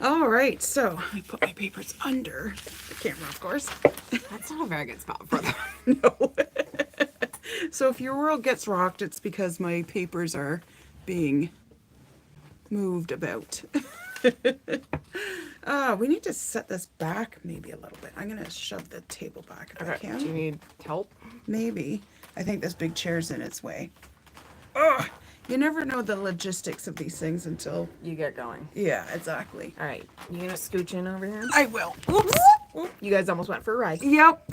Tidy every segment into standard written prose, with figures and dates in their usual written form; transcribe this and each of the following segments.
All right, so let me put my papers under the camera, of course. That's not a very good spot for them. No. So if your world gets rocked, it's because my papers are being moved about. We need to set this back maybe a little bit. I'm going to shove the table back if I Okay. can. Do you need help? Maybe. I think this big chair's in its way. Oh, you never know the logistics of these things until... You get going. Yeah, exactly. All right. You gonna scooch in over here? I will. Whoops. You guys almost went for a ride. Yep.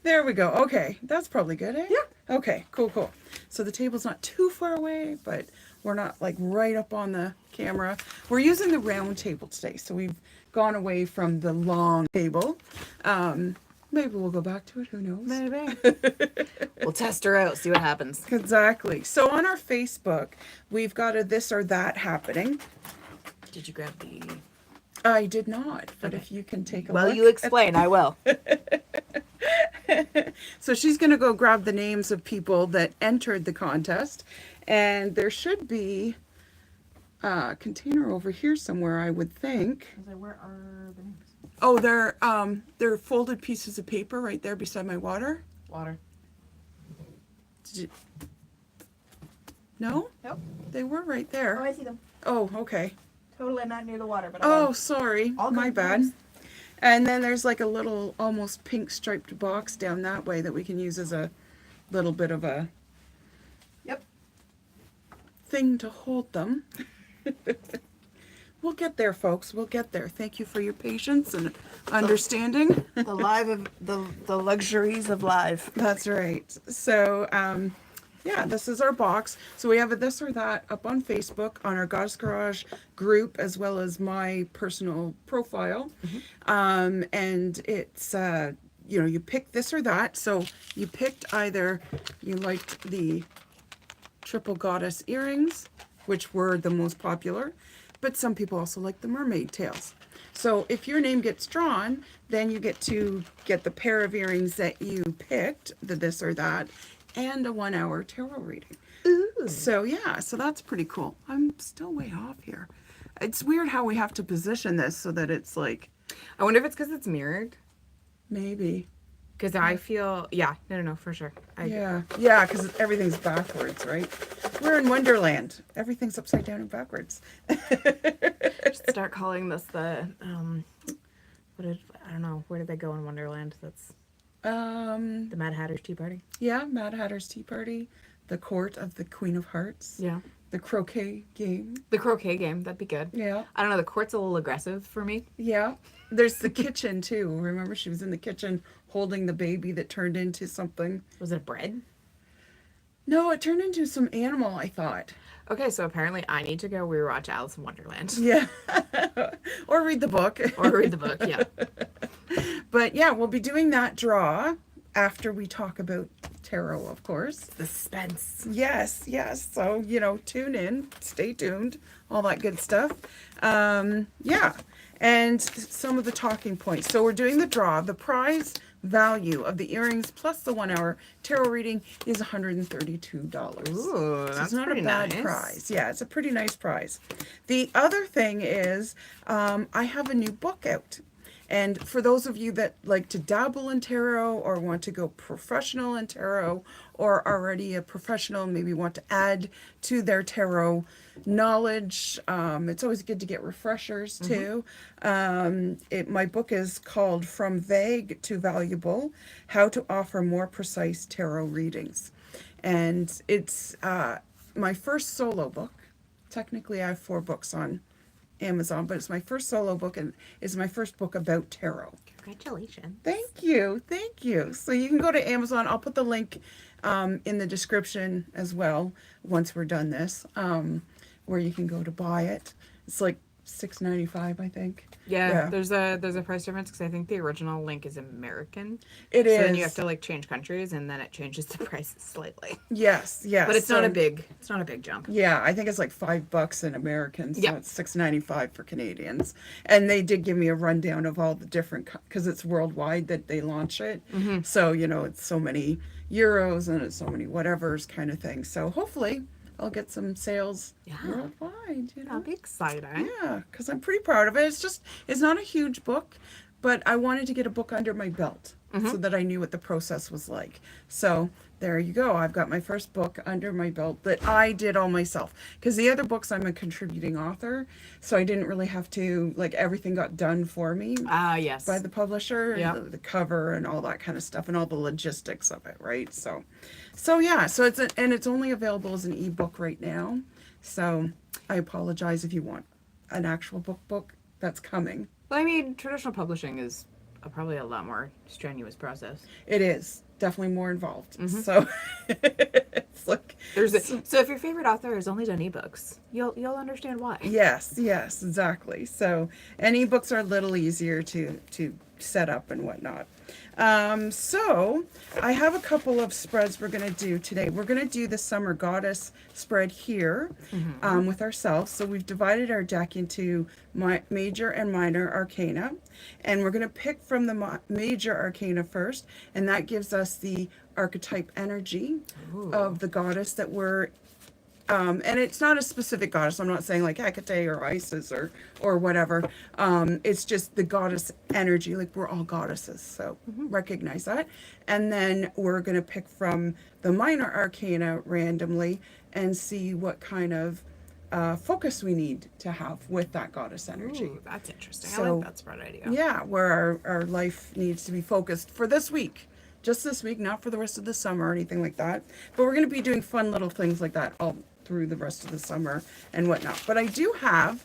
There we go. Okay, that's probably good, eh? Yeah. Okay, cool. So the table's not too far away, but we're not like right up on the camera. We're using the round table today, so we've gone away from the long table. Maybe we'll go back to it, who knows? Maybe. We'll test her out, see what happens. Exactly. So on our Facebook, we've got a this or that happening. Did you grab the... I did not, but Okay. if you can take a Well, look. you explain. I will. So she's going to go grab the names of people that entered the contest. And there should be a container over here somewhere, I would think. Where are the names? Oh, they're folded pieces of paper right there beside my water. Water. Did you... No? Nope. They were right Oh, there. I see them. Oh, okay. Totally not near the water, but Oh, sorry. All My good bad. names. And then there's like a little almost pink striped box down that way that we can use as a little bit of a Yep. thing to hold them. We'll get there, folks. We'll get there. Thank you for your patience and understanding. The luxuries of live. That's right. So, yeah, this is our box. So we have a this or that up on Facebook, on our Goddess Garage group, as well as my personal profile. And it's, you pick this or that. So you picked either you liked the triple goddess earrings, which were the most popular, but some people also like the mermaid tails. So if your name gets drawn, then you get to get the pair of earrings that you picked, the this or that, and a 1 hour tarot reading. Ooh. So yeah, so that's pretty cool. I'm still way off here. It's weird how we have to position this so that it's like, I wonder if it's because it's mirrored. maybe. Because I feel, yeah, no, for sure. Yeah, because everything's backwards, right? We're in Wonderland. Everything's upside down and backwards. Start calling this the, I don't know, where did they go in Wonderland? That's the Mad Hatter's Tea Party. Yeah, Mad Hatter's Tea Party, the Court of the Queen of Hearts, Yeah. the croquet game. The croquet game, that'd be good. Yeah, I don't know, the court's a little aggressive for me. yeah. There's the kitchen too. Remember, she was in the kitchen holding the baby that turned into something. Was it bread? No, it turned into some animal, I thought. Okay, so apparently I need to go rewatch Alice in Wonderland. Yeah. Or read the book. Or read the book, yeah. But yeah, we'll be doing that draw after we talk about tarot, of course. The suspense. Yes. So, tune in, stay tuned, all that good stuff. Yeah. And some of the talking points. So we're doing the draw. The prize value of the earrings plus the 1 hour tarot reading is $132. Ooh, So that's it's not pretty a bad nice. prize. Yeah, it's a pretty nice prize. The other thing is I have a new book out. And for those of you that like to dabble in tarot or want to go professional in tarot or already a professional, maybe want to add to their tarot knowledge, it's always good to get refreshers too. My book is called From Vague to Valuable, How to Offer More Precise Tarot Readings. And it's my first solo book. Technically, I have 4 books on Amazon, but it's my first solo book and it's my first book about tarot. Congratulations. Thank you. So you can go to Amazon. I'll put the link in the description as well once we're done this, where you can go to buy it. It's like $6.95, I think. Yeah, there's a price difference because I think the original link is American. It is. So then you have to like change countries and then it changes the prices slightly. Yes. But it's So- not a big jump. Yeah, I think it's like $5 in American, so Yeah. it's $6.95 for Canadians. And they did give me a rundown of all the different, because it's worldwide that they launch it. So it's so many euros and it's so many whatevers kind of thing. So hopefully I'll get some sales Yeah. worldwide, you know. That'll be exciting. Yeah, because I'm pretty proud of it. It's not a huge book, but I wanted to get a book under my belt so that I knew what the process was like. So there you go. I've got my first book under my belt that I did all myself. Because the other books, I'm a contributing author, so I didn't really have to, like, everything got done for me Ah, yes. by the publisher, Yeah. the cover and all that kind of stuff and all the logistics of it, right? So yeah, so it's only available as an ebook right now. So I apologize if you want an actual book that's coming. Well, I mean, traditional publishing is probably a lot more strenuous process. It is definitely more involved. So it's like So if your favorite author has only done ebooks, you'll understand why. yes, exactly. So and ebooks are a little easier to set up and whatnot. So I have a couple of spreads we're going to do today. We're going to do the Summer Goddess spread here with ourselves. So we've divided our deck into major and minor arcana. And we're going to pick from the major arcana first. And that gives us the archetype energy of the goddess that we're and it's not a specific goddess. I'm not saying like Hecate or Isis or whatever. It's just the goddess energy. Like we're all goddesses, so recognize that. And then we're gonna pick from the minor arcana randomly and see what kind of focus we need to have with that goddess energy. Ooh, that's interesting. I So- like that spread idea. Yeah, where our life needs to be focused for this week. Just this week, not for the rest of the summer or anything like that. But we're going to be doing fun little things like that all through the rest of the summer and whatnot. But I do have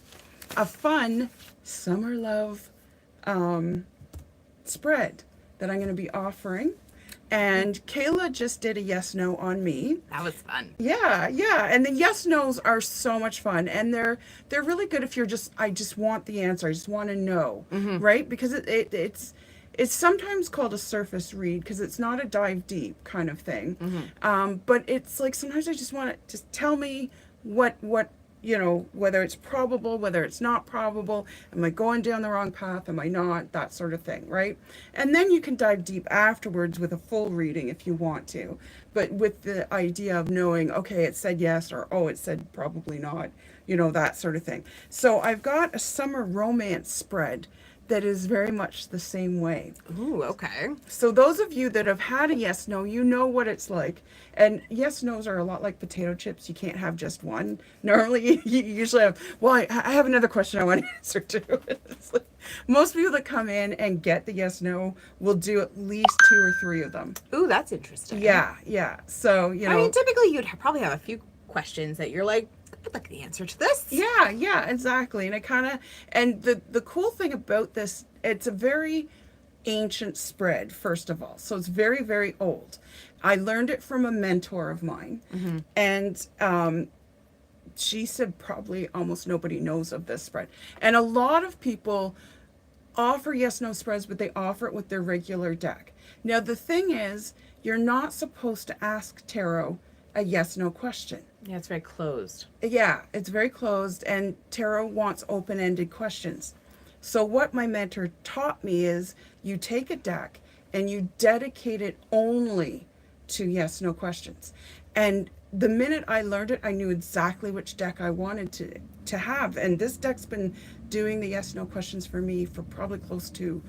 a fun summer love spread that I'm going to be offering. And Kayla just did a yes no on me. That was fun. Yeah, and the yes nos are so much fun, and they're really good if you're I just want the answer, I just want to know, right? Because it's sometimes called a surface read because it's not a dive deep kind of thing, but it's like sometimes I just want to just tell me what whether it's probable, whether it's not probable, am I going down the wrong path, am I not, that sort of thing, right? And then you can dive deep afterwards with a full reading if you want to, but with the idea of knowing, okay, it said yes, or oh, it said probably not, that sort of thing. So I've got a summer romance spread that is very much the same way. Ooh, okay. So those of you that have had a yes no, you know what it's like. And yes nos are a lot like potato chips. You can't have just one. Normally you usually have, well, I have another question I want to answer to. It's like, most people that come in and get the yes no will do at least 2 or 3 of them. Ooh, that's interesting. Yeah. So, I mean, typically you'd probably have a few questions that you're like, I'd like the answer to this. Yeah, exactly. And the cool thing about this, it's a very ancient spread, first of all. So it's very, very old. I learned it from a mentor of mine. And she said probably almost nobody knows of this spread. And a lot of people offer yes-no spreads, but they offer it with their regular deck. Now, the thing is, you're not supposed to ask tarot a yes-no question. Yeah, it's very closed. Yeah, it's very closed, and tarot wants open-ended questions. So what my mentor taught me is you take a deck and you dedicate it only to yes-no questions. And the minute I learned it, I knew exactly which deck I wanted to have. And this deck's been doing the yes-no questions for me for probably close to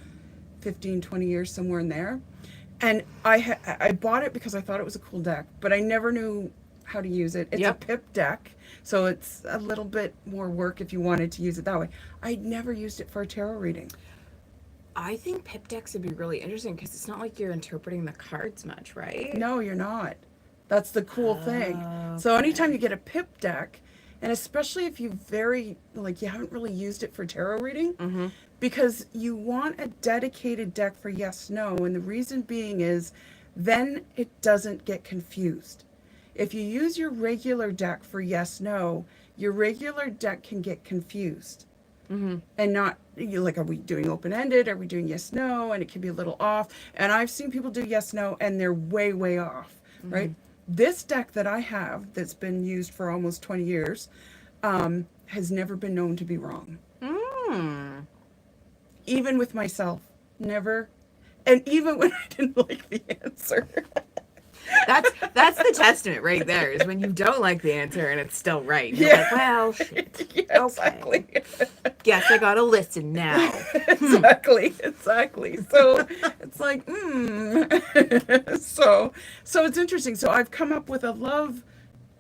15, 20 years, somewhere in there. And I bought it because I thought it was a cool deck, but I never knew how to use it. It's a pip deck, so it's a little bit more work if you wanted to use it that way. I'd never used it for a tarot reading. I think pip decks would be really interesting because it's not like you're interpreting the cards much, right? No, you're not. That's the cool thing. So anytime you get a pip deck, and especially if you you haven't really used it for tarot reading, because you want a dedicated deck for yes, no, and the reason being is then it doesn't get confused. If you use your regular deck for yes, no, your regular deck can get confused. And not, are we doing open-ended? Are we doing yes, no? And it can be a little off. And I've seen people do yes, no, and they're way, way off, right? This deck that I have that's been used for almost 20 years has never been known to be wrong. Even with myself, never. And even when I didn't like the answer. That's the testament right there. Is when you don't like the answer and it's still right. You're like, well, shit. Yeah, exactly. Guess I gotta listen now. Exactly. So it's like, so it's interesting. So I've come up with a love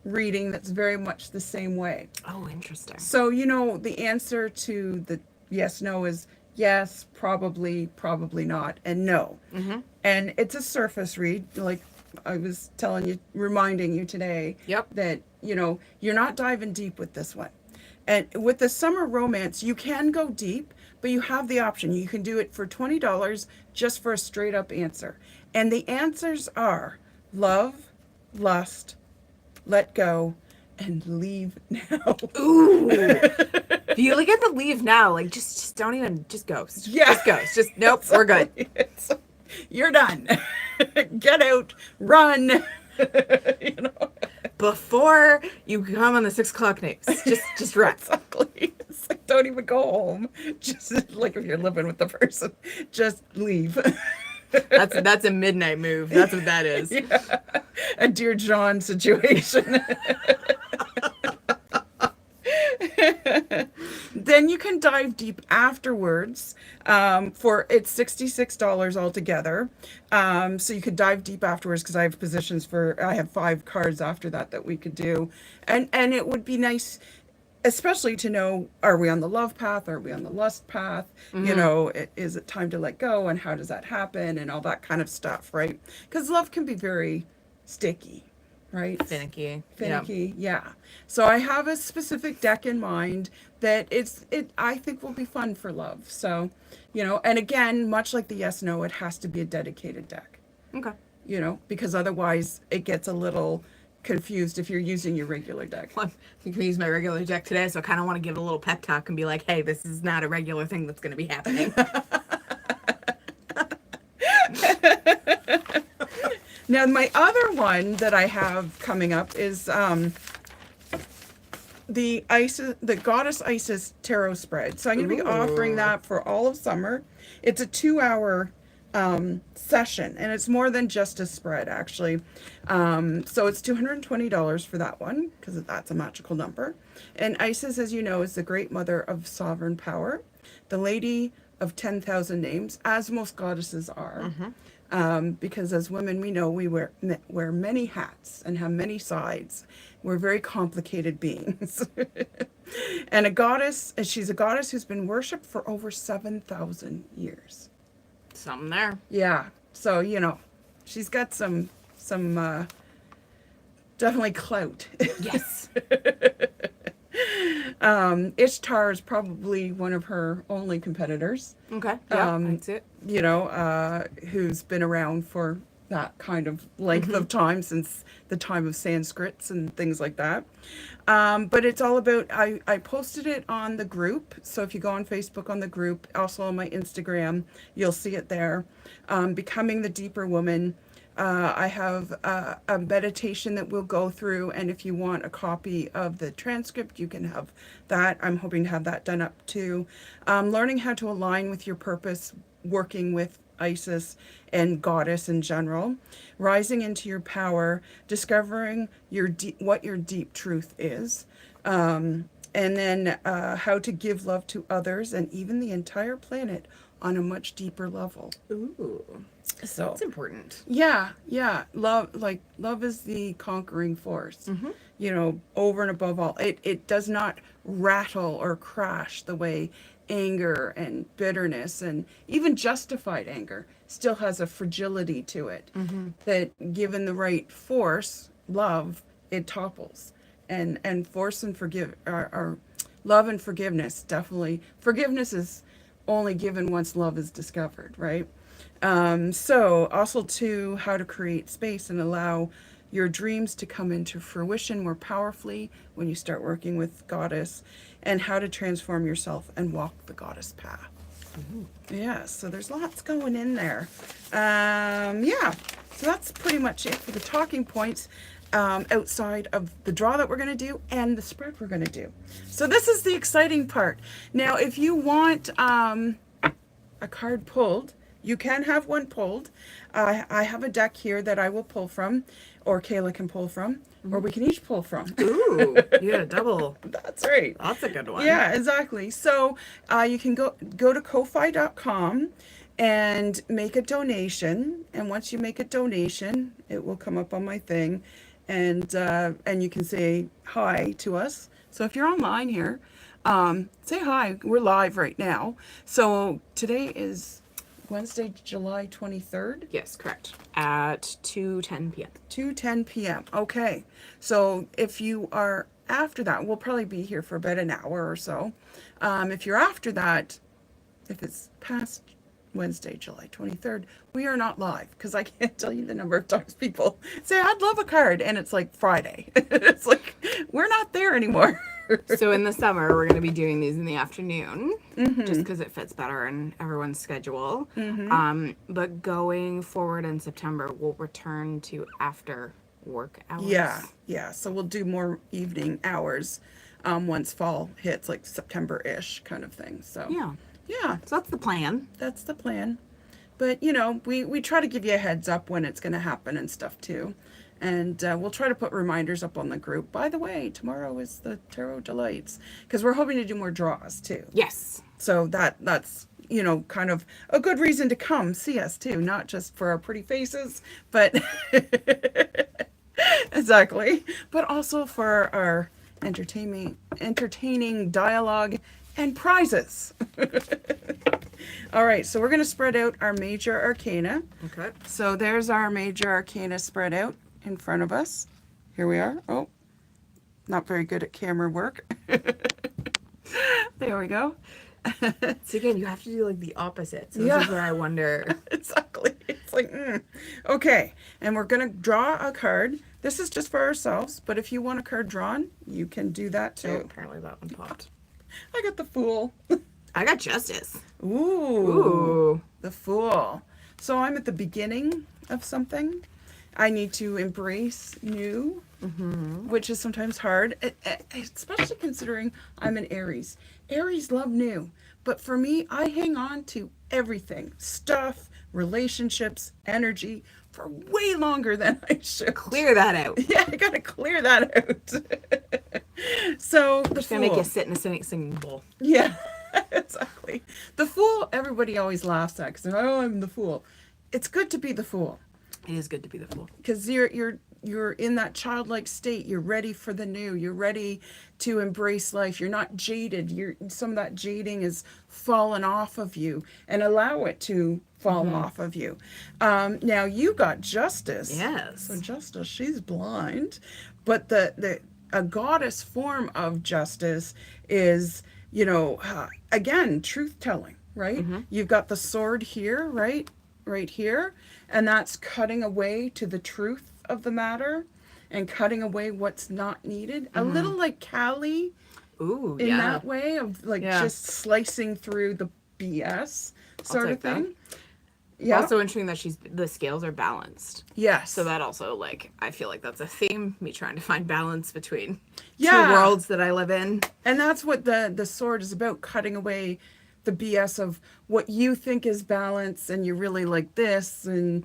reading that's very much the same way. Oh, interesting. So, you know, the answer to the yes, no is yes, probably, probably not, and no. Mm-hmm. And it's a surface read, like I was telling you, reminding you today Yep. that, you know, you're not diving deep with this one. And with the summer romance, you can go deep, but you have the option. You can do it for $20 just for a straight up answer. And the answers are love, lust, let go, and leave now. Ooh. If you get the leave now, like just don't even just ghost. Yeah. Just ghost. Just nope, we're good. You're done. Get out, run. You know. Before you come on the 6 o'clock news. Just run. Exactly. It's like, don't even go home. Just like if you're living with the person, just leave. That's a midnight move. That's what that is. Yeah. A Dear John situation. Then you can dive deep afterwards. For it's $66 altogether. So you could dive deep afterwards because I have positions I have 5 cards after that we could do, and it would be nice, especially to know, are we on the love path? Are we on the lust path? Mm-hmm. You know, is it time to let go, and how does that happen, and all that kind of stuff, right? Because love can be very sticky, right? Finicky. Finicky, yeah. So I have a specific deck in mind that I think will be fun for love. So, you know, and again, much like the yes no, it has to be a dedicated deck. Okay. You know, because otherwise it gets a little confused if you're using your regular deck. Well, you can use my regular deck today, so I kind of want to give it a little pep talk and be like, hey, this is not a regular thing that's going to be happening. Now, my other one that I have coming up is the Goddess Isis Tarot Spread. So I'm going to be offering that for all of summer. It's a 2-hour session, and it's more than just a spread, actually. So it's $220 for that one, because that's a magical number. And Isis, as you know, is the great mother of sovereign power, the lady of 10,000 names, as most goddesses are. Because as women, we know we wear many hats and have many sides. We're very complicated beings. And she's a goddess who's been worshipped for over 7,000 years. Something there. Yeah. So, you know, she's got some definitely clout. Yes. Ishtar is probably one of her only competitors. Okay. Yeah, that's it. You know, who's been around for that kind of length of time, since the time of Sanskrits and things like that. But it's all about, I posted it on the group. So if you go on Facebook on the group, also on my Instagram, you'll see it there. Becoming the Deeper Woman. I have a meditation that we'll go through, and if you want a copy of the transcript, you can have that. I'm hoping to have that done up too. Learning how to align with your purpose, working with Isis and Goddess in general, rising into your power, discovering what your deep truth is, and then how to give love to others and even the entire planet on a much deeper level. Ooh. So That's important. yeah. Love is the conquering force. You know, over and above all. It does not rattle or crash the way anger and bitterness and even justified anger still has a fragility to it that, given the right force, love, it topples. And force and love and forgiveness, definitely. Forgiveness is only given once love is discovered, right? So also to how to create space and allow your dreams to come into fruition more powerfully when you start working with Goddess, and how to transform yourself and walk the Goddess path. Yeah, so there's lots going in there. Yeah, so that's pretty much it for the talking points, outside of the draw that we're going to do and the spread we're going to do. So this is the exciting part. Now, if you want a card pulled You can have one pulled. I have a deck here that I will pull from, or Kayla can pull from, or we can each pull from. Ooh, you got a double. That's right. That's a good one. Yeah, exactly. So you can go to Ko-Fi.com and make a donation. And once you make a donation, it will come up on my thing, and you can say hi to us. So if you're online here, say hi. We're live right now. So today is Wednesday, July 23rd. Yes, correct. At 2:10 p.m. 2:10 p.m. Okay. So if you are after that, we'll probably be here for about an hour or so. If you're after that, if it's past Wednesday, July 23rd, we are not live because I can't tell you the number of times people say, I'd love a card. And it's like Friday. It's like, we're not there anymore. So in the summer, we're going to be doing these in the afternoon, just because it fits better in everyone's schedule. But going forward in September, we'll return to after work hours. Yeah. So we'll do more evening hours once fall hits, like September-ish kind of thing. So yeah, So that's the plan. that's the plan. But we try to give you a heads up when it's going to happen and stuff too. And we'll try to put reminders up on the group. By the way, tomorrow is the Tarot Delights, because we're hoping to do more draws too. Yes. So that's kind of a good reason to come see us too, not just for our pretty faces, but exactly, but also for our entertaining dialogue and prizes. All right, so we're going to spread out our major arcana. Okay. So there's our major arcana spread out in front of us. Here we are. Oh, not very good at camera work. There we go. So again, you have to do like the opposite. So Yeah. this is where I wonder. Exactly. It's like, okay. And we're going to draw a card. This is just for ourselves, but if you want a card drawn, you can do that Oh, too. apparently that one popped. I got the Fool. I got Justice. Ooh. Ooh. The Fool. So I'm at the beginning of something. I need to embrace new, which is sometimes hard, especially considering I'm an Aries. Aries love new, but for me, I hang on to everything, stuff, relationships, energy, for way longer than I should. Clear that out. Yeah, I gotta clear that out. So the It's gonna make you Fool. sit in a singing bowl. Yeah, exactly. The Fool, everybody always laughs at because they're like, oh, I'm the Fool. It's good to be the Fool It is good to be the fool. because you're in that childlike state. You're ready for the new. You're ready to embrace life. You're not jaded. Some of that jading is fallen off of you, and allow it to fall off of you. Now you got Justice. Yes. So Justice, she's blind, but a goddess form of Justice is, again, truth telling, right? You've got the sword here, right here, and that's cutting away to the truth of the matter and cutting away what's not needed. A little like Callie Ooh, in yeah. that way of like Yeah. just slicing through the BS sort of take that. thing. Yeah. Also interesting that the scales are balanced. Yes. So that also, like, I feel like that's a theme. Me trying to find balance between Yeah. two worlds that I live in. And that's what the sword is about, cutting away the BS of what you think is balance and you're really like this and,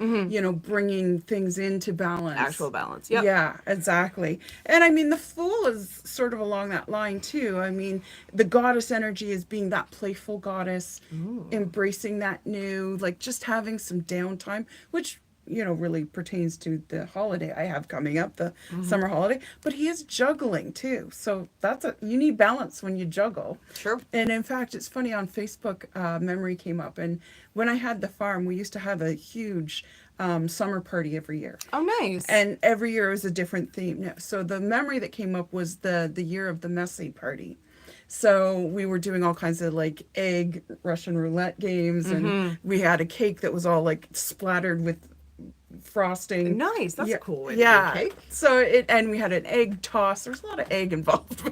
bringing things into balance. Actual balance. Yep. Yeah, exactly. And I mean, the Fool is sort of along that line too. I mean, the goddess energy is being that playful goddess, embracing that new, like just having some downtime, which really pertains to the holiday I have coming up, the summer holiday. But he is juggling too. So you need balance when you juggle. Sure. And in fact, it's funny, on Facebook, memory came up. And when I had the farm, we used to have a huge summer party every year. Oh, nice. And every year was a different theme. So the memory that came up was the year of the messy party. So we were doing all kinds of like egg Russian roulette games. And we had a cake that was all like splattered with frosting. Nice. That's Yeah, cool way to do yeah. cake. So and we had an egg toss. There was a lot of egg involved,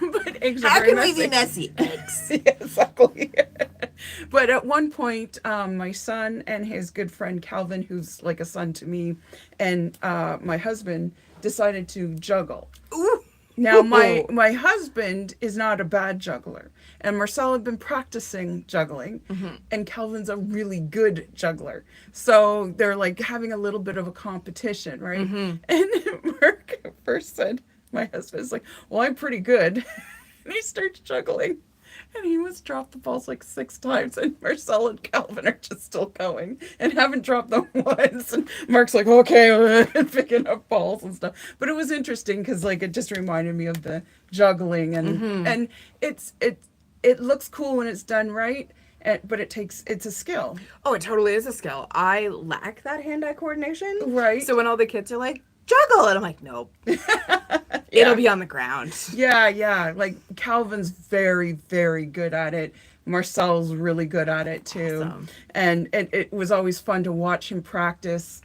but eggs are How very can we messy. be messy? Eggs. Yeah, exactly. But at one point, my son and his good friend Calvin, who's like a son to me, and my husband decided to juggle. Ooh. Now, my husband is not a bad juggler, and Marcel had been practicing juggling, and Calvin's a really good juggler. So they're like having a little bit of a competition, right? And Mark first said, my husband's like, "Well, I'm pretty good," and he starts juggling. And he must drop the balls like 6 times, and Marcel and Calvin are just still going and haven't dropped them once. And Mark's like, okay, picking up balls and stuff. But it was interesting because like it just reminded me of the juggling, and it looks cool when it's done right, but it's a skill. Oh, it totally is a skill. I lack that hand-eye coordination. Right. So when all the kids are like, juggle, and I'm like, nope. It'll be on the ground. Yeah. Like Calvin's very, very good at it. Marcel's really good at it too. Awesome. And it was always fun to watch him practice.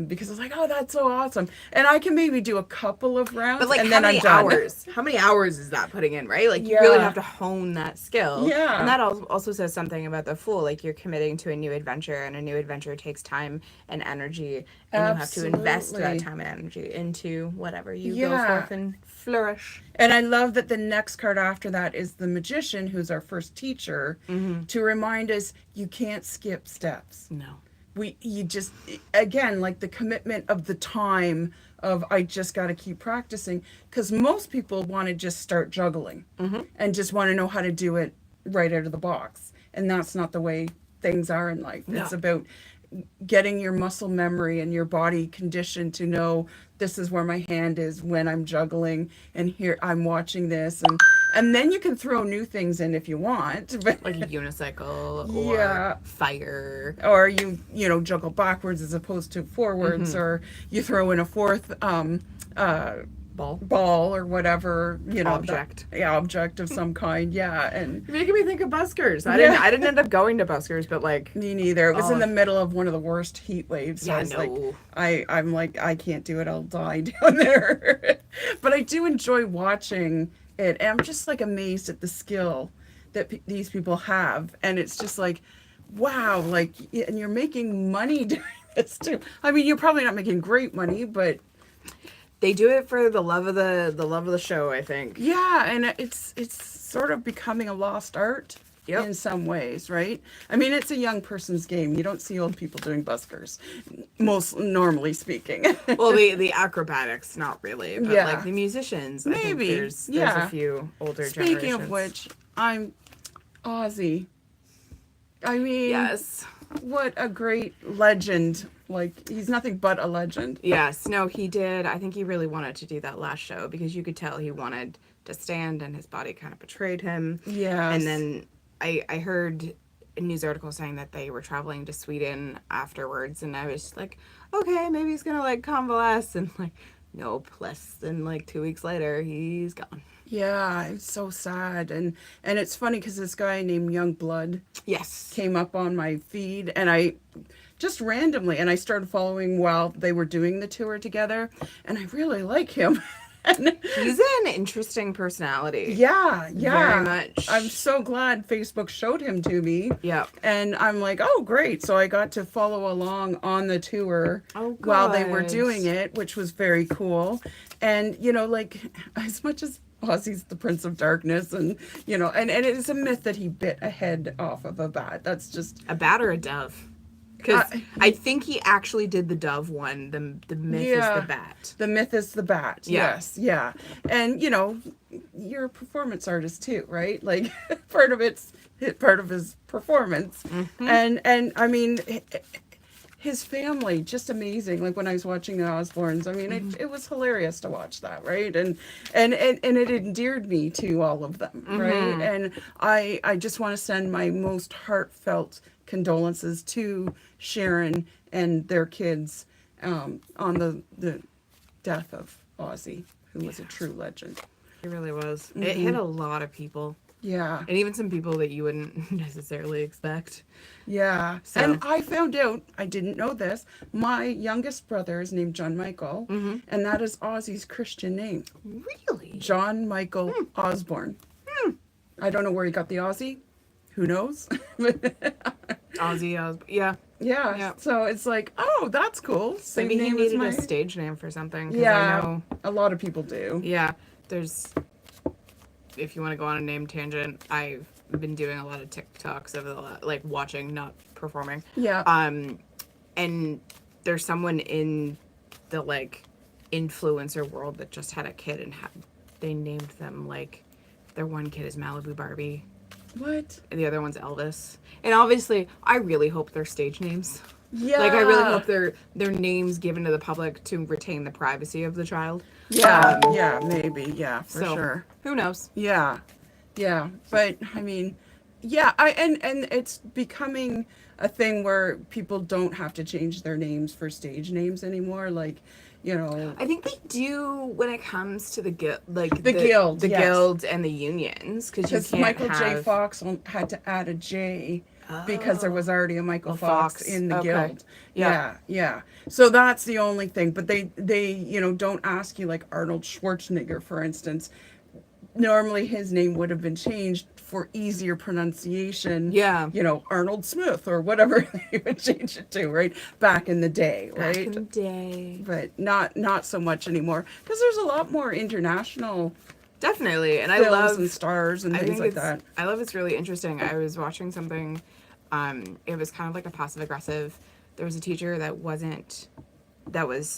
Because I was like, oh, that's so awesome. And I can maybe do a couple of rounds, But like, and how then many I'm done. hours? How many hours is that putting in, right? Like, you really Yeah. have to hone that skill. Yeah. And that also says something about the Fool. Like, you're committing to a new adventure, and a new adventure takes time and energy, and you have to invest that Absolutely. time and energy into whatever you go Yeah. forth and flourish. And I love that the next card after that is the magician, who's our first teacher, to remind us you can't skip steps. No. You just, again, like the commitment of the time of I just got to keep practicing, because most people want to just start juggling and just want to know how to do it right out of the box, and that's not the way things are in life. No. It's about getting your muscle memory and your body conditioned to know this is where my hand is when I'm juggling, and here I'm watching this, and then you can throw new things in if you want, but Like a unicycle or Yeah. fire. or you juggle backwards as opposed to forwards, or you throw in a fourth ball or whatever, Object. object of some kind. And You're making me think of buskers. Yeah. I didn't end up going to buskers, but like, me neither. It was in Oh. the middle of one of the worst heat waves, so Yeah, I was like, no. I'm like, I can't do it, I'll die down there. But I do enjoy watching it, and I'm just like amazed at the skill that these people have, and it's just like, wow, like, and you're making money doing this too. I mean, you're probably not making great money, but they do it for the love of the show, I think. yeah, and it's sort of becoming a lost art. Yep. In some ways, right? I mean, it's a young person's game. You don't see old people doing buskers, most normally speaking. Well, the acrobatics, not really, but Yeah. like the musicians, I think Maybe, there's yeah. a few older Speaking generations. of which, I'm Ozzy. I mean, Yes. what a great legend. Like, he's nothing but a legend. Yes. No, he did. I think he really wanted to do that last show because you could tell he wanted to stand and his body kind of betrayed him. Yes. And then I heard a news article saying that they were traveling to Sweden afterwards, and I was just like, okay, maybe he's gonna like convalesce, and like, nope, less than like 2 weeks later, he's gone. Yeah, it's so sad. And it's funny because this guy named Youngblood Yes. came up on my feed, and I just randomly, and I started following while they were doing the tour together, and I really like him. And He's an interesting personality. yeah. Very much. I'm so glad Facebook showed him to me. Yep. And I'm like, oh, great. So I got to follow along on the tour Oh, while they were good. doing it, which was very cool. And, like, as much as Ozzy's the Prince of Darkness, and, and it is a myth that he bit a head off of a bat. That's just, A bat or a dove? Because Uh, I think he actually did the dove one. The myth is Yeah. the bat. the myth is the bat. Yeah. Yes. Yeah. And, you're a performance artist too, right? Like, part of his performance. And I mean, his family, just amazing. Like, when I was watching the Osbournes, I mean, it was hilarious to watch that, right? And it endeared me to all of them, right? And I just want to send my most heartfelt condolences to Sharon and their kids on the death of Ozzy, who was a true legend. He really was. It hit a lot of people. Yeah. And even some people that you wouldn't necessarily expect. Yeah. So- And I found out, I didn't know this, my youngest brother is named John Michael, and that is Ozzy's Christian name. Really? John Michael Osborne. I don't know where he got the Ozzy. Who knows? Ozzy, yeah. Yeah. Yeah. So it's like, oh, that's cool. Same Maybe he name as needed my... a stage name for something. 'Cause Yeah. I know, A lot of people do. yeah. there's, if you want to go on a name tangent, I've been doing a lot of TikToks over like watching, not performing. Yeah. And there's someone in the like influencer world that just had a kid and they named them like, their one kid is Malibu Barbie What? and the other one's Elvis. And obviously, I really hope they're stage names. Yeah. Like I really hope they're names given to the public to retain the privacy of the child. Yeah. Yeah. Maybe. Yeah. For So sure. who knows? Yeah. Yeah. But I mean, yeah. And it's becoming a thing where people don't have to change their names for stage names anymore. Like, you know. I think they do when it comes to the guild, like The guild, the yes. guilds and the unions, because you Because can't Michael J. have. Fox had to add a J because there was already a Michael Fox Fox. in the Okay. guild. Yeah. Yeah, yeah. So that's the only thing. But they don't ask you like Arnold Schwarzenegger, for instance. Normally his name would have been changed for easier pronunciation. Yeah. Arnold Smith or whatever they would change it to, right? Back in the day, right? Back in the day. But not so much anymore because there's a lot more international Definitely, and I films love and stars and I things think like it's that. I love it's really interesting. I was watching something. It was kind of like a passive aggressive. There was a teacher that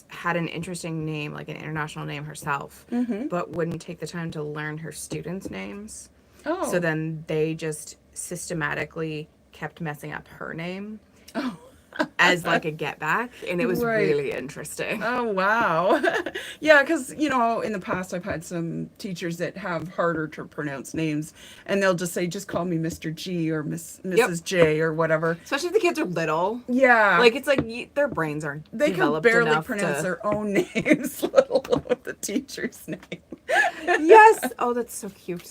had an interesting name, like an international name herself, but wouldn't take the time to learn her students' names. Oh. So then they just systematically kept messing up her name as like a get back, and it was Right. really interesting. Oh, wow. Yeah, because, in the past I've had some teachers that have harder to pronounce names, and they'll just say, just call me Mr. G or Mrs. J or whatever. Especially if the kids are little. Yeah. Like, it's like their brains aren't they can developed barely enough pronounce to... their own names, let alone the teacher's name. Yes. Oh, that's so cute.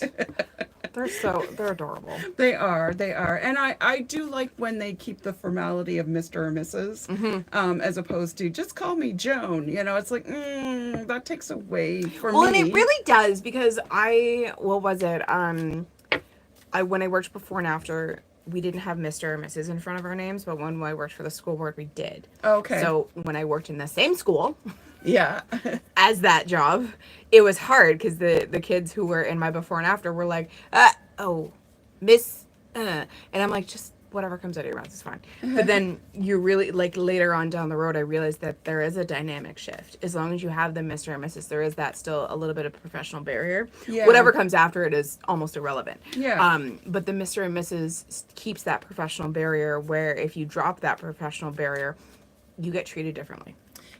They're adorable. They are. And I do like when they keep the formality of Mr. or Mrs. As opposed to just call me Joan. It's like, that takes away from Well, me. and it really does, because what was it? When I worked before and after, we didn't have Mr. or Mrs. in front of our names, but when I worked for the school board, we did. Okay. So when I worked in the same school Yeah. as that job, it was hard because the kids who were in my before and after were like, Miss, and I'm like, just whatever comes out of your mouth is fine. But then you really, like, later on down the road, I realized that there is a dynamic shift. As long as you have the Mr. and Mrs., there is that still a little bit of professional barrier. Yeah. Whatever comes after it is almost irrelevant. Yeah. But the Mr. and Mrs. keeps that professional barrier, where if you drop that professional barrier, you get treated differently.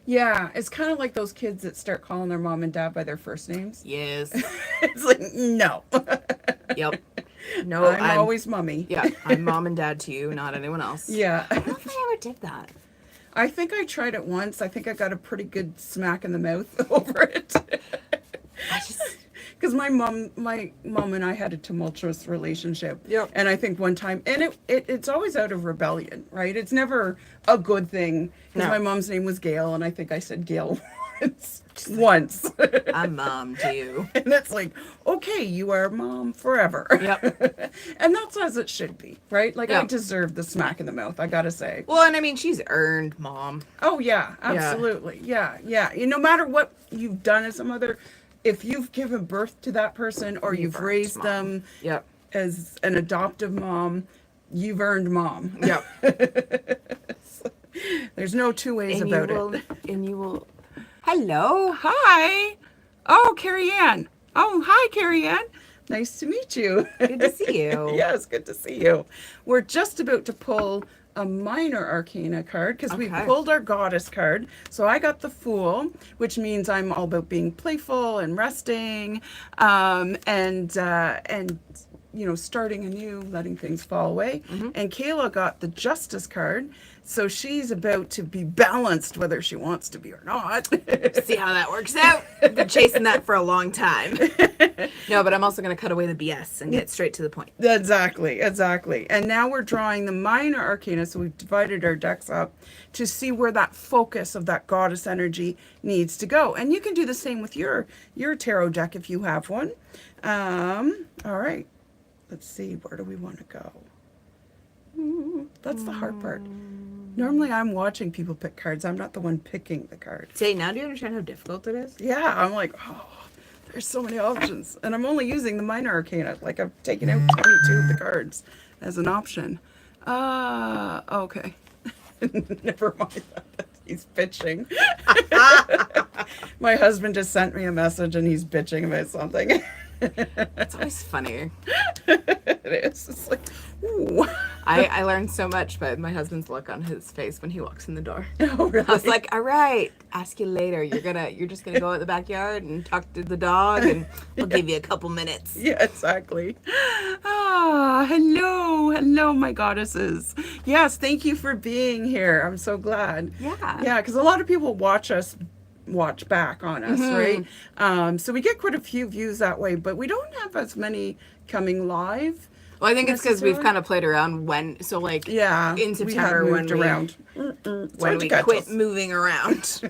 Yeah, it's kind of like those kids that start calling their mom and dad by their first names. Yes. It's like, no. Yep. No, I'm always mommy. Yeah, I'm mom and dad to you, not anyone else. Yeah. I don't know if I ever did that. I think I tried it once. I think I got a pretty good smack in the mouth over it. I just... Because my mom and I had a tumultuous relationship. Yep. And I think one time, and it's always out of rebellion, right? It's never a good thing. Because No. my mom's name was Gail, and I think I said Gail once. I'm mom to you. And it's like, okay, you are mom forever. Yep. And that's as it should be, right? Like, I Yep. deserve the smack in the mouth, I gotta say. Well, and I mean, she's earned mom. Oh, yeah, absolutely. Yeah, yeah. No matter what you've done as a mother, if you've given birth to that person or you've earned raised mom. them Yep. as an adoptive mom, you've earned mom. Yep. There's no two ways And about you will, it. and you will. Hello. Hi. Oh, Carrie Ann. Oh, hi, Carrie Ann. Nice to meet you. Good to see you. Yes, good to see you. We're just about to pull a minor arcana card because we Okay. pulled our goddess card. So I got the Fool, which means I'm all about being playful and resting, and starting anew, letting things fall away. And Kayla got the Justice card. So she's about to be balanced whether she wants to be or not. See how that works out. I've been chasing that for a long time. No, but I'm also going to cut away the BS and get straight to the point. Exactly. And now we're drawing the minor arcana, so we've divided our decks up to see where that focus of that goddess energy needs to go. And you can do the same with your tarot deck if you have one. All right. Let's see, where do we want to go? That's the hard part. Normally I'm watching people pick cards. I'm not the one picking the cards. Say, now do you understand how difficult it is? Yeah, I'm like, oh, There's so many options. And I'm only using the minor arcana. Like I've taken out 22 of the cards as an option. Okay. Never mind that. He's bitching. My husband just sent me a message and he's bitching about something. It's always funny. It is. It's like, ooh. I learned so much by my husband's look on his face when he walks in the door. Oh, really? I was like, all right, ask you later. You're just gonna go out the backyard and talk to the dog, and we'll give you a couple minutes. Yeah, exactly. Hello, my goddesses. Yes, thank you for being here. I'm so glad. Yeah. Yeah, because a lot of people watch back on us, right? So we get quite a few views that way, but we don't have as many coming live. Well, I think it's because we've necessarily. kind of played around Yeah, in September we have when moved we around. when we quit moving around.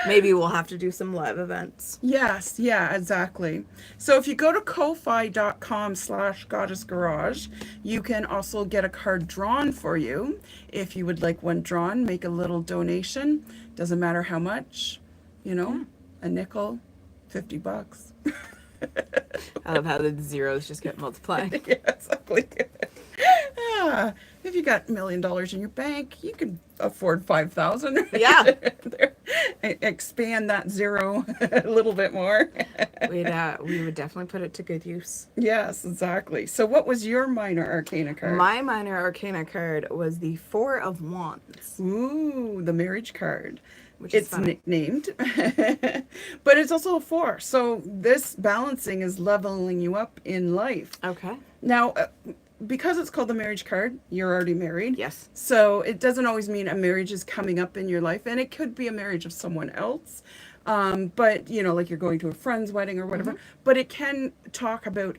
Maybe we'll have to do some live events. Yes, yeah, exactly. So if you go to ko-fi.com/goddessgarage, you can also get a card drawn for you. If you would like one drawn, make a little donation. Doesn't matter how much, a nickel, $50. I love how the zeros just get multiplied. Yeah, exactly. If you got $1 million in your bank, you could afford 5,000. Yeah. Expand that zero a little bit more. We would definitely put it to good use. Yes, exactly. So what was your minor arcana card? My minor arcana card was the Four of Wands, Ooh, the marriage card. which is It's funny. nicknamed, but it's also a 4. So this balancing is leveling you up in life. Okay. Now, because it's called the marriage card, you're already married. Yes. So it doesn't always mean a marriage is coming up in your life, and it could be a marriage of someone else. But like you're going to a friend's wedding or whatever. But it can talk about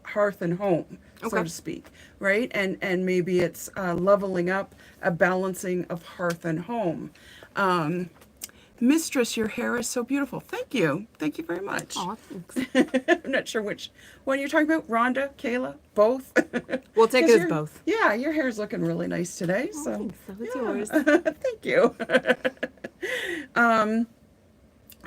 hearth and home, so Okay. to speak, right? And maybe it's leveling up, a balancing of hearth and home. Mistress, your hair is so beautiful. Thank you. Thank you very much. Aw, thanks. I'm not sure which one you're talking about. Rhonda, Kayla, both. We'll take 'Cause it as both. Yeah, your hair's looking really nice today. So, thanks. So it's yeah. yours. Thank you.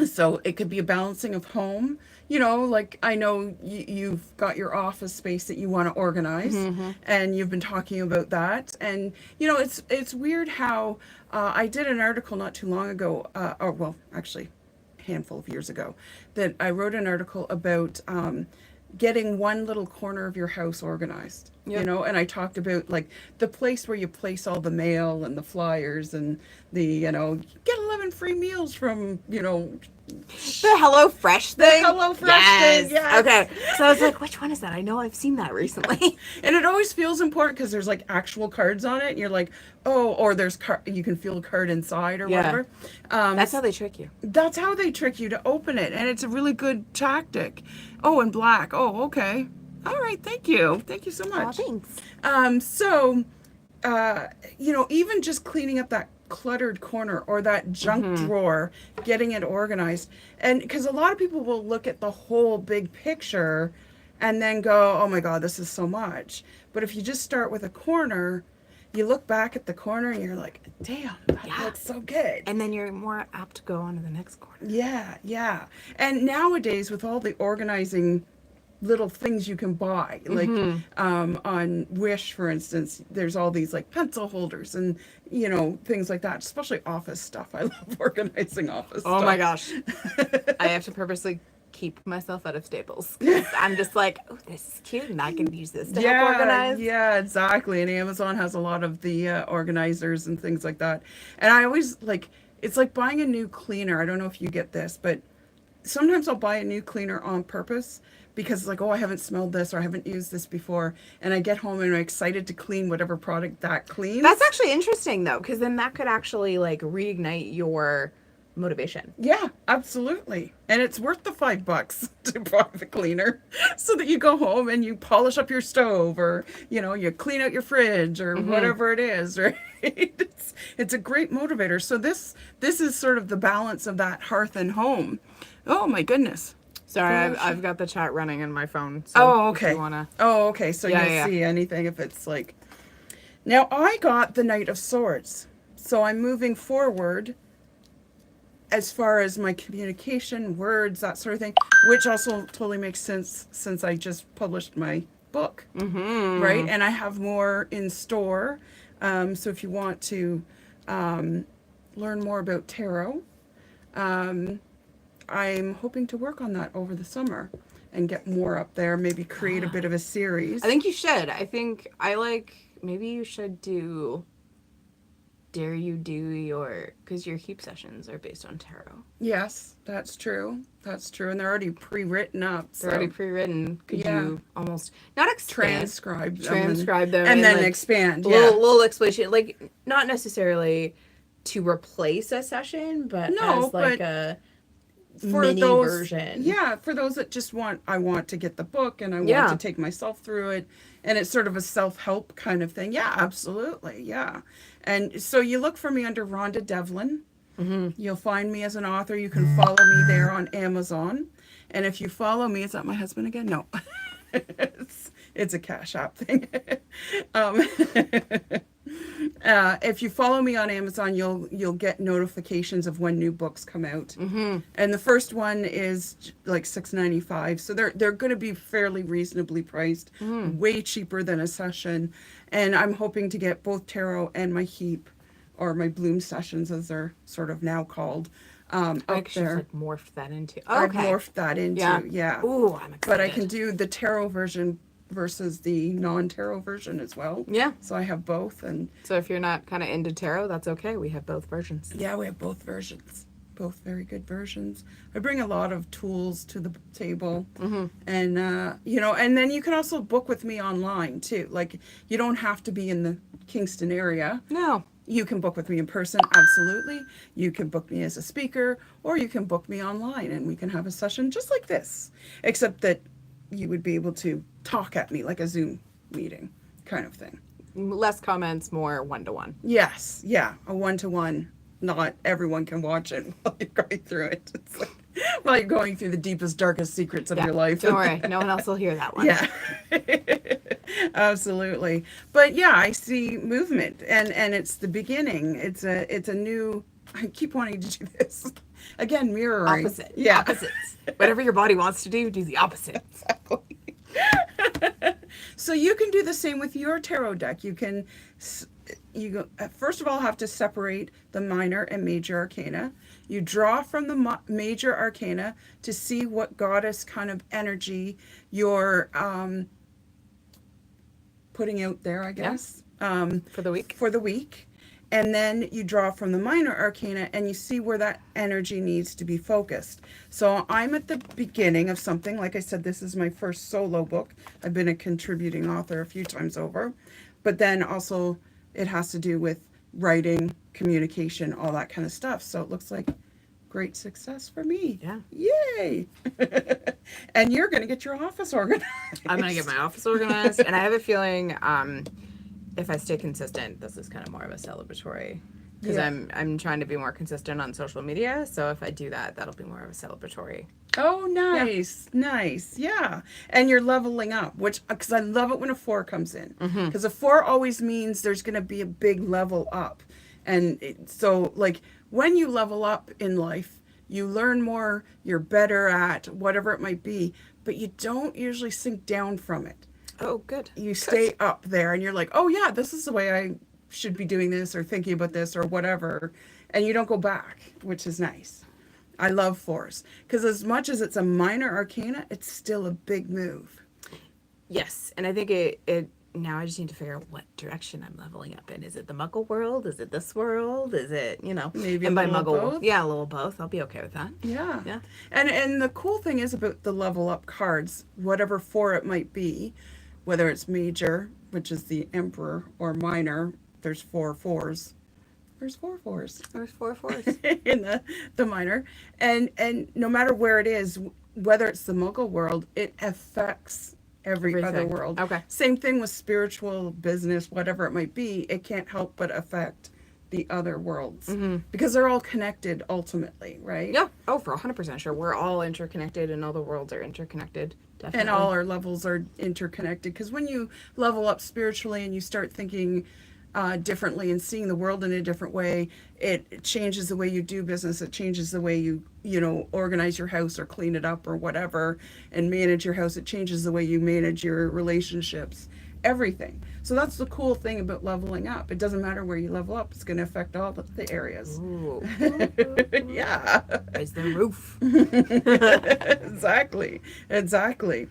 So it could be a balancing of home. Like I know you've got your office space that you want to organize, and you've been talking about that. And it's weird how I did an article not too long ago, actually, a handful of years ago, that I wrote an article about getting one little corner of your house organized. Yep. And I talked about like the place where you place all the mail and the flyers and the get 11 free meals from The Hello Fresh thing. Hello Fresh thing, yes. Okay. So I was like, which one is that? I know I've seen that recently. And it always feels important because there's like actual cards on it and you're like, oh, or there's you can feel a card inside or Yeah. whatever. That's how they trick you. That's how they trick you to open it, and it's a really good tactic. Oh, and black. Oh, okay. All right, thank you so much. Thanks. So even just cleaning up that cluttered corner or that junk drawer, getting it organized. And because a lot of people will look at the whole big picture and then go, oh my God, this is so much. But if you just start with a corner, you look back at the corner and you're like, damn, that looks so good. And then you're more apt to go on to the next corner. Yeah. And nowadays with all the organizing little things you can buy, like on Wish, for instance, there's all these like pencil holders and things like that, especially office stuff. I love organizing office stuff. Oh my gosh. I have to purposely keep myself out of Staples. 'Cause I'm just like, oh, this is cute and I can use this to help organize. Yeah, exactly. And Amazon has a lot of the organizers and things like that. And I always it's like buying a new cleaner. I don't know if you get this, but sometimes I'll buy a new cleaner on purpose because it's like, oh, I haven't smelled this or I haven't used this before. And I get home and I'm excited to clean whatever product that cleans. That's actually interesting though, because then that could actually like reignite your motivation. Yeah, absolutely. And it's worth the $5 to buy the cleaner so that you go home and you polish up your stove or, you clean out your fridge or whatever it is, right? It's a great motivator. So this is sort of the balance of that hearth and home. Oh my goodness. Sorry, I've got the chat running in my phone. So Oh, if okay. you wanna... Oh, okay. So Yeah, you'll yeah. see anything if it's like... Now, I got the Knight of Swords. So I'm moving forward as far as my communication, words, that sort of thing, which also totally makes sense since I just published my book, right? And I have more in store. So if you want to learn more about tarot, I'm hoping to work on that over the summer and get more up there, maybe create a bit of a series. I think you should. Maybe you should do Dare You Do Your, because your keep sessions are based on tarot. Yes, that's true. That's true. And they're already pre-written up. They're already pre-written. Could Yeah. you almost, not expand, transcribe them and then like, expand. a Yeah. little explanation, like not necessarily to replace a session, but No, as like but a For mini those, version. yeah, for those that just I want to get the book and I Yeah. want to take myself through it, and it's sort of a self-help kind of thing. Yeah, absolutely. Yeah. And so you look for me under Rhonda Devlin. You'll find me as an author. You can follow me there on Amazon. And if you follow me, is that my husband again? No. it's a Cash App thing. If you follow me on Amazon, you'll get notifications of when new books come out. And the first one is like $6.95, so they're going to be fairly reasonably priced, way cheaper than a session. And I'm hoping to get both tarot and my heap, or my bloom sessions as they're sort of now called, up I should there. like morph that into. I've Okay. morphed that into, yeah. Ooh, I'm excited. But I can do the tarot version versus the non-tarot version as well. Yeah. So I have both, and So if you're not kind of into tarot, that's okay. We have both versions. yeah, we have both versions. Both very good versions. I bring a lot of tools to the table, and and then you can also book with me online too. Like, you don't have to be in the Kingston area. No. You can book with me in person, absolutely. You can book me as a speaker, or you can book me online, and we can have a session just like this, except that you would be able to talk at me like a Zoom meeting kind of thing. Less comments, more one-to-one. Yes, yeah, a one-to-one. Not everyone can watch it while you're going through it. It's like while you're going through the deepest, darkest secrets of your life. Don't worry. No one else will hear that one. Yeah. Absolutely. But yeah, I see movement, and it's the beginning. It's a new, I keep wanting to do this. Again, mirroring. Opposite. Yeah. Opposites. Whatever your body wants to do the opposite. Exactly. So you can do the same with your tarot deck. You can, first of all, have to separate the minor and major arcana. You draw from the major arcana to see what goddess kind of energy you're putting out there, I guess. For the week. For the week. And then you draw from the minor arcana and you see where that energy needs to be focused. So I'm at the beginning of something. Like I said, this is my first solo book. I've been a contributing author a few times over. But then also it has to do with writing, communication, all that kind of stuff. So it looks like great success for me. Yeah. Yay! And you're going to get your office organized. I'm going to get my office organized. And I have a feeling if I stay consistent, this is kind of more of a celebratory. Because Yeah. I'm trying to be more consistent on social media. So if I do that, that'll be more of a celebratory. Oh, nice, nice, yeah. And you're leveling up, which, because I love it when a 4 comes in. Because a 4 always means there's going to be a big level up. And so, like, when you level up in life, you learn more, you're better at whatever it might be, but you don't usually sink down from it. Oh, good. You stay up there and you're like, oh, yeah, this is the way I should be doing this or thinking about this or whatever. And you don't go back, which is nice. I love 4s because as much as it's a minor arcana, it's still a big move. Yes. And I think it now I just need to figure out what direction I'm leveling up in. Is it the Muggle world? Is it this world? Is it, Maybe and a by little Muggle, both? yeah, a little both. I'll be okay with that. Yeah. Yeah. And the cool thing is about the level up cards, whatever 4 it might be, whether it's major, which is the Emperor, or minor, there's 4 4s. There's 4 4s. There's 4 4s. In the minor, and no matter where it is, whether it's the Muggle world, it affects every other Everything. world. Okay. Same thing with spiritual, business, whatever it might be. It can't help but affect the other worlds because they're all connected ultimately, right? Yeah. Oh, for 100% sure. We're all interconnected and all the worlds are interconnected. Definitely. And all our levels are interconnected because when you level up spiritually and you start thinking differently and seeing the world in a different way. It changes the way you do business. It changes the way you know, organize your house or clean it up or whatever and manage your house. It changes the way you manage your relationships, everything. So that's the cool thing about leveling up. It doesn't matter where you level up. It's going to affect all the areas. Ooh. Yeah. Raise the roof. Exactly.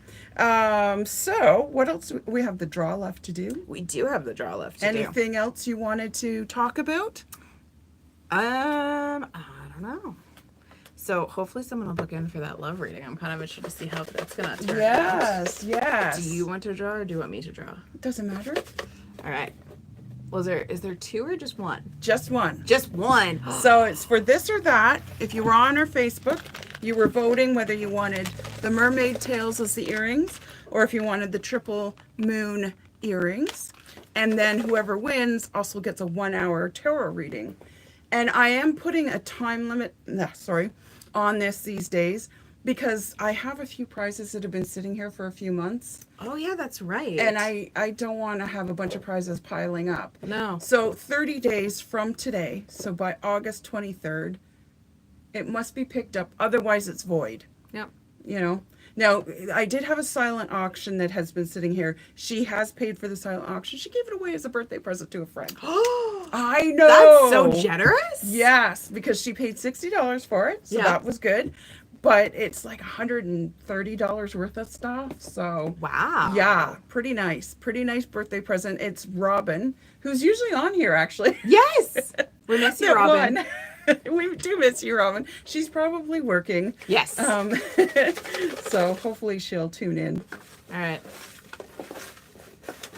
So what else? We have the draw left to do. We do have the draw left to do. Anything else you wanted to talk about? I don't know. So hopefully someone will book in for that love reading. I'm kind of interested to see how that's gonna turn out. Yes. Do you want to draw or do you want me to draw? Doesn't matter. All right. Well, is there two or just one? Just one. Just one. So it's for this or that. If you were on our Facebook, you were voting whether you wanted the mermaid tails as the earrings or if you wanted the triple moon earrings. And then whoever wins also gets a 1 hour tarot reading. And I am putting a time limit, on this these days because I have a few prizes that have been sitting here for a few months. Oh yeah, that's right. And I don't want to have a bunch of prizes piling up. No. So 30 days from today, so by August 23rd, it must be picked up. Otherwise, it's void. Yep. You know? Now, I did have a silent auction that has been sitting here. She has paid for the silent auction. She gave it away as a birthday present to a friend. I know. That's so generous. Yes, because she paid $60 for it. So Yeah. that was good. But it's like $130 worth of stuff. So Wow. yeah, pretty nice. Pretty nice birthday present. It's Robin, who's usually on here actually. Yes. We miss you, That Robin. won. We do miss you, Robin. She's probably working. Yes. So hopefully she'll tune in. All right.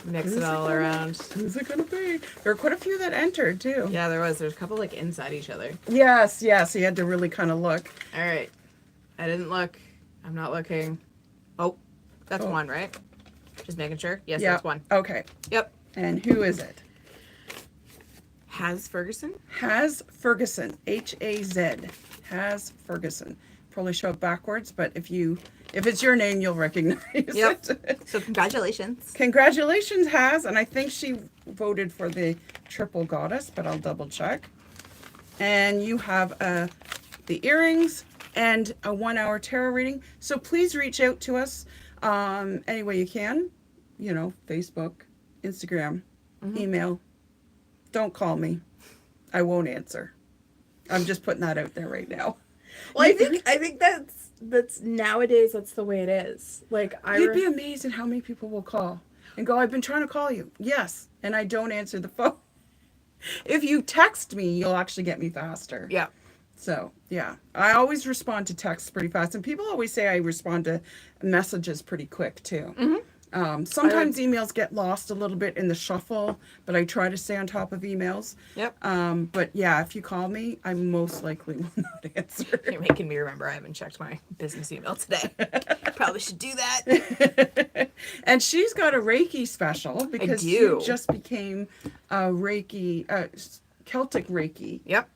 Mix Who's it all gonna- around. Who's it gonna be? There are quite a few that entered too. Yeah, there's a couple like inside each other. Yes, yes. You had to really kind of look. All right. I didn't look. I'm not looking. Oh, that's Oh. one, right? Just making sure. Yes, Yeah. that's one. Okay. Yep. And who is it? Has Ferguson? Has Ferguson. H-A-Z. Has Ferguson. Probably show it backwards, but if it's your name, you'll recognize Yep. it. So congratulations. Congratulations, Has. And I think she voted for the triple goddess, but I'll double check. And you have the earrings and a 1 hour tarot reading. So please reach out to us any way you can. You know, Facebook, Instagram, email. Don't call me. I won't answer. I'm just putting that out there right now. Well, I think that's nowadays that's the way it is. Like You'd be amazed at how many people will call and go, I've been trying to call you. Yes. And I don't answer the phone. If you text me, you'll actually get me faster. Yeah. So, yeah. I always respond to texts pretty fast. And people always say I respond to messages pretty quick, too. Sometimes emails get lost a little bit in the shuffle, but I try to stay on top of emails. Yep. But, yeah, if you call me, I most likely will not answer. You're making me remember I haven't checked my business email today. Probably should do that. And she's got a Reiki special because she do. just became a Reiki, Celtic Reiki. Yep.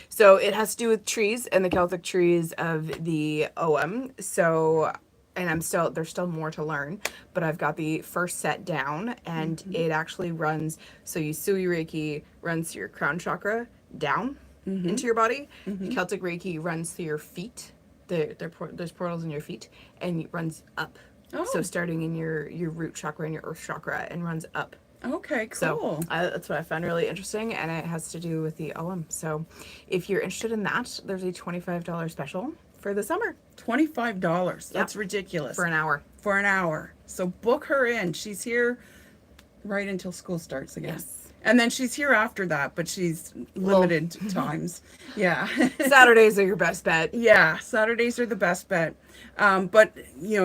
So it has to do with trees and the Celtic trees of the OM. So, and there's still more to learn, but I've got the first set down and it actually runs. So Usui Reiki runs through your crown chakra down into your body. Celtic Reiki runs through your feet. There's portals in your feet and it runs up. Oh. So starting in your root chakra and your earth chakra and runs up. Okay, cool. So that's what I found really interesting, and it has to do with the OM. So if you're interested in that, there's a $25 special for the summer $25. That's ridiculous. for an hour. For an hour. So book her in. She's here right until school starts again. Yes. And then she's here after that, but she's limited times. Yeah. Saturdays are your best bet. Yeah, Saturdays are the best bet. But,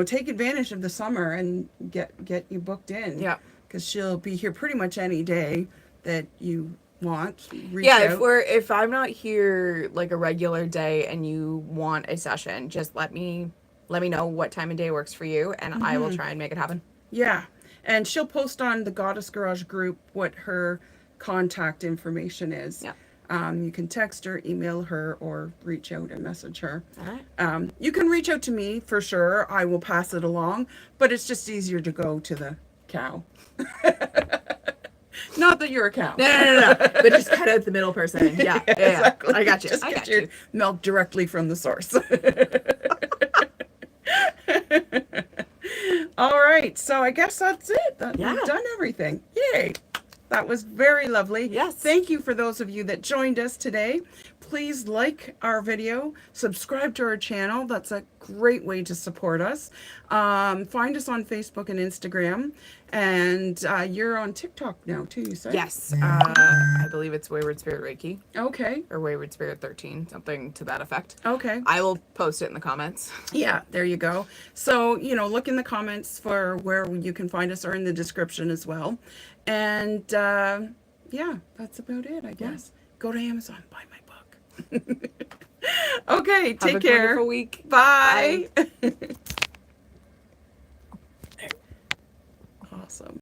take advantage of the summer and get you booked in. Yeah. Because she'll be here pretty much any day that you want. Reach Yeah, out. if I'm not here like a regular day and you want a session, just let me know what time of day works for you, and I will try and make it happen. Yeah. And she'll post on the Goddess Garage group what her contact information is. Yeah. You can text her, email her, or reach out and message her. All right. You can reach out to me for sure. I will pass it along, but it's just easier to go to the cow. Not that you're a cow. No. But just cut out the middle person. Yeah. Exactly. I got you. Just I get got your you. milk directly from the source. All right, so I guess that's it. Yeah. We've done everything. Yay. That was very lovely. Yes. Thank you for those of you that joined us today. Please like our video, subscribe to our channel. That's a great way to support us. Find us on Facebook and Instagram. And you're on TikTok now too, you said? Yes. I believe it's Wayward Spirit Reiki Okay. or Wayward Spirit 13, something to that effect. Okay. I will post it in the comments. Yeah, there you go. So, look in the comments for where you can find us or in the description as well. And yeah, that's about it, I guess. Go to Amazon, buy my book. Okay, Have take a care. wonderful week. Bye. Awesome.